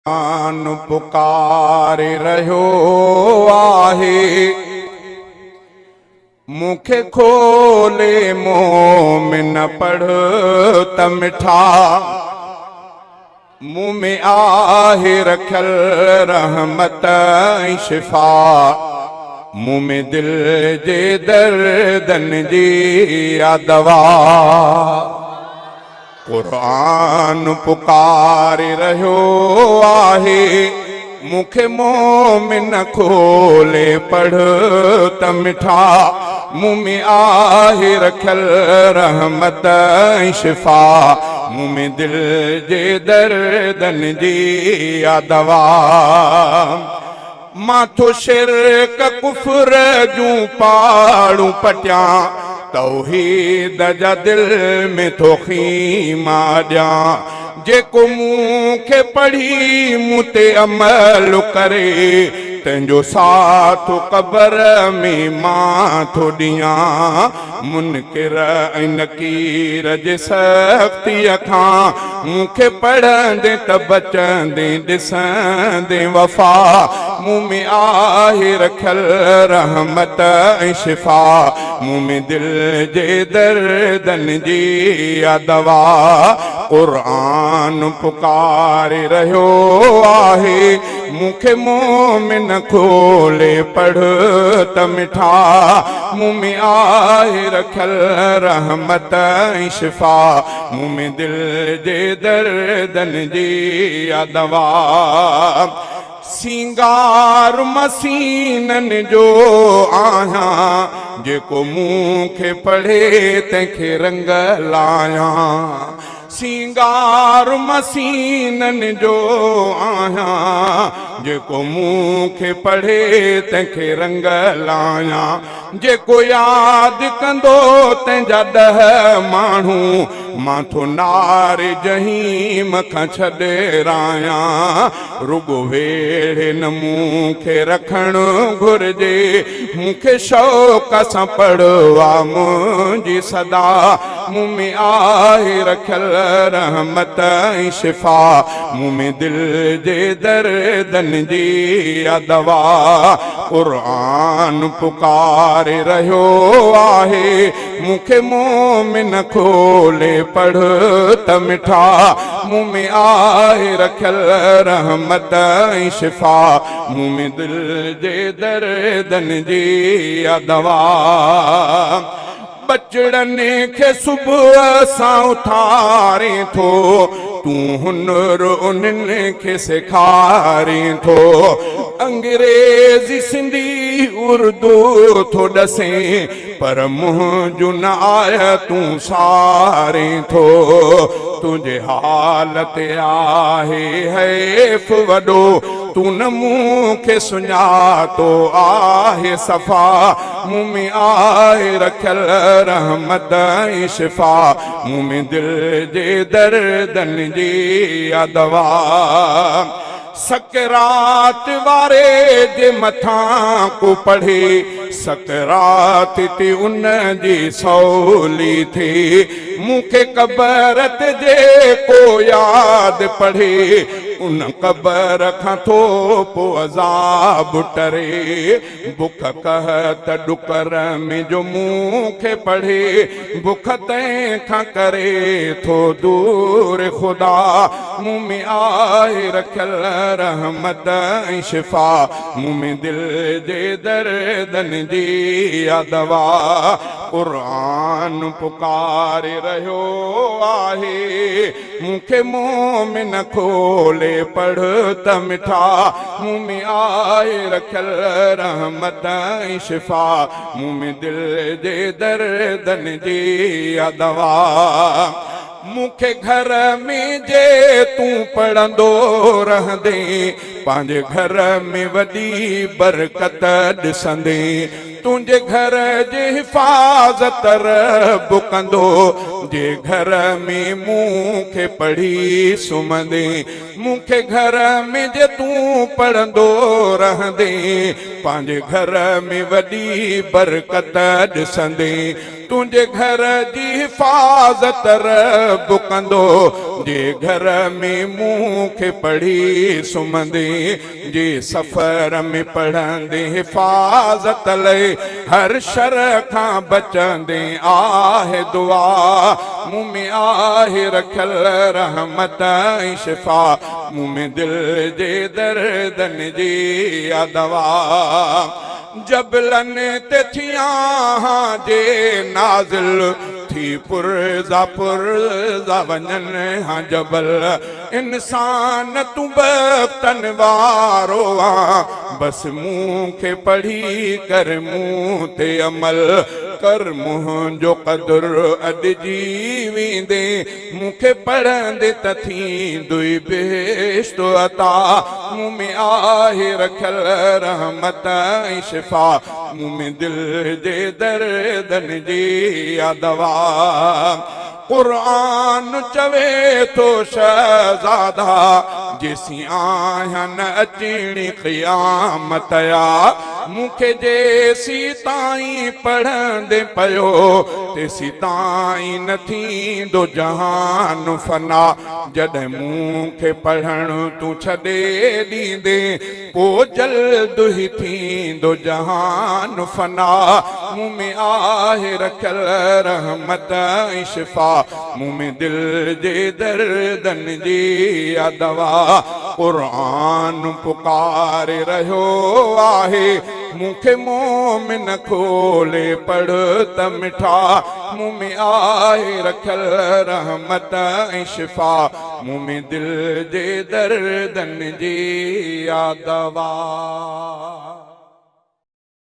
आन पुकारे रहियो आहे, मुखे खोले मोमिन पढ़ त मिठा, मुँह में आहे रखियल रहमत ऐं शिफ़ा, मुँह में दिल जे दर्दन जी आ दवा। कुरान पुकारे रहियो आहे, मुखे मोमिन खोले पढ़ त मिठा, मुँह में आहे रखियल रहमत ऐं शिफ़ा, मुँह में दिल जे दर्दन जी आ दवा। माथो शिरक कुफ्र जूं पाड़ू पटियां, तौहीद जा दिल में तो खीमा ॾियां, जेको मूंखे पढ़ी मूं ते अमल करे, तंहिंजो साथ क़बर में मां थो ॾियां। मुनकिर ऐं नकीर जे सख़्तीअ खां, मूंखे पढ़ंदे त बचंदे ॾिसंदे वफ़ा, मुँह में आहे रखियल रहमत ऐं शिफ़ा, मुँह में दिल जे दर्दन जी आ दवा। कुरान पुकारे रहियो आहे, मुखे मोमिन खोले पढ़ त मिठा, मुँह में आहे रखियल रहमत ऐं शिफ़ा, मुँह में दिल जे दर्दन जी आ दवा। सिंगार मसीनन जो आहियां, जेको मूंखे पढ़े तंहिंखे रंग लायां। सिंगार मसीनन जो आहियां, जेको मूंखे पढ़े तंहिंखे रंग लायां। जेको यादि कंदो तंहिंजा 10 माण्हू, मां थो नारे जहीम खां छॾेरायां। रुगो वेड़े न मूंखे रखणु घुरिजे, मूंखे शौक़ सां पढ़वा मुंहिंजी सदा, मुँह में आहे रखियल रहमत ऐं शिफ़ा, मुँह में दिल जे दर्दन जी आ दवा। कुरान पुकारे रहियो आहे, मुखे मोमिन खोले पढ़ त मिठा, मुँह में आहे रखियल रहमत ऐं शिफ़ा, मुँह में दिल जे दर्दन जी आ दवा। बचड़ने खे सुबुह सां उथारे थो, तूं हुनुर उन्हनि खे सेखारे थो। अंग्रेज़ी सिंधी उर्दू थो ॾसे, पर मुंहिंजो न आया तूं सारे थो। तुंहिंजे हालत आहे हैफ़ वॾो, तूं न मूंखे सुञातो आहे सफ़ा, मुँह में आहे रखियल रहमत ऐं शिफ़ा, मुँह में दिल जे दर्दन जी आ दवा। सकरात वारे जे मथां को पढ़े, सकरात ते उन जी सवली थे। मूंखे क़बर ते जेको यादि पढ़े, उन क़बर खां थो पोइ अज़ाब टरे। बुख कहत ॾुकर में जो मूंखे पढ़े, बुख तंहिंखां करे थो दूर ख़ुदा, मुँह में आहे रखियल रहमत ऐं शिफ़ा, मुँह में दिल जे दर्दन जी आ दवा। कुरान पुकारे रहियो आहे, मुखे मोमिन खोले पढ़ त मिठा, मुँह में आहे रखियल रहमत ऐं शिफ़ा, मुँह में दिल जे दर्दन जी आ दवा। मूंखे घर में जे तूं पढ़ंदो रहंदे, पंहिंजे घर में वॾी बरकत ॾिसंदे। तुंहिंजे घर जी हिफ़ाज़त रब कंदो जे घर में मूंखे पढ़ी सुम्हंदे मूंखे घर में जे तूं पढ़ंदो रहंदे पंहिंजे घर में वॾी बरकत ॾिसंदे तुंहिंजे घर जी हिफ़ाज़त रब कंदो जे घर में मूंखे पढ़ी सुम्हंदे जे सफ़र में पढ़ंदे हिफ़ाज़त लए हर शर खां बचंदे आहे दुआ मुंह में आहे रखियल रहमत ऐं शिफ़ा मुंह में दिल जे दर्दन जी आ दवा जबलन ते थियां जे नाज़िल थी पुरज़ा वञनि हा जबल इंसान तूं बख़्तन वारो आ बस मूंखे पढ़ी कर मूं ते अमल कर मुंहिंजो क़दुरु अॾिजी वेंदे मूंखे पढ़ंदे त थींदुई बेश्त अता मुंह में आहे रखियल रहमत ऐं शिफ़ा मुंह में दिल जे दर्दन जी आ दवा क़ुरान चवे थो शहज़ादा जेसीं आहिनि अचणी क़यामत आ मूंखे जेसीं ताईं पढ़ंदे पियो तेसीं ताईं न थींदो जहान फना जॾहिं मूंखे पढ़णु तूं छॾे ॾींदे पोइ जल्द ई थींदो जहान फना मुंह में आहे रखियल रहमत ऐं शिफ़ा मुंह में दिल जे दर्दन जी आ दवा क़ुरान पुकारे रहियो आहे मूंखे मोमिन खोले पढ़ त मिठा मुंह में आहे रखियल रहमत ऐं शिफ़ा मुंह में दिल जे दर्दन जी आ दवा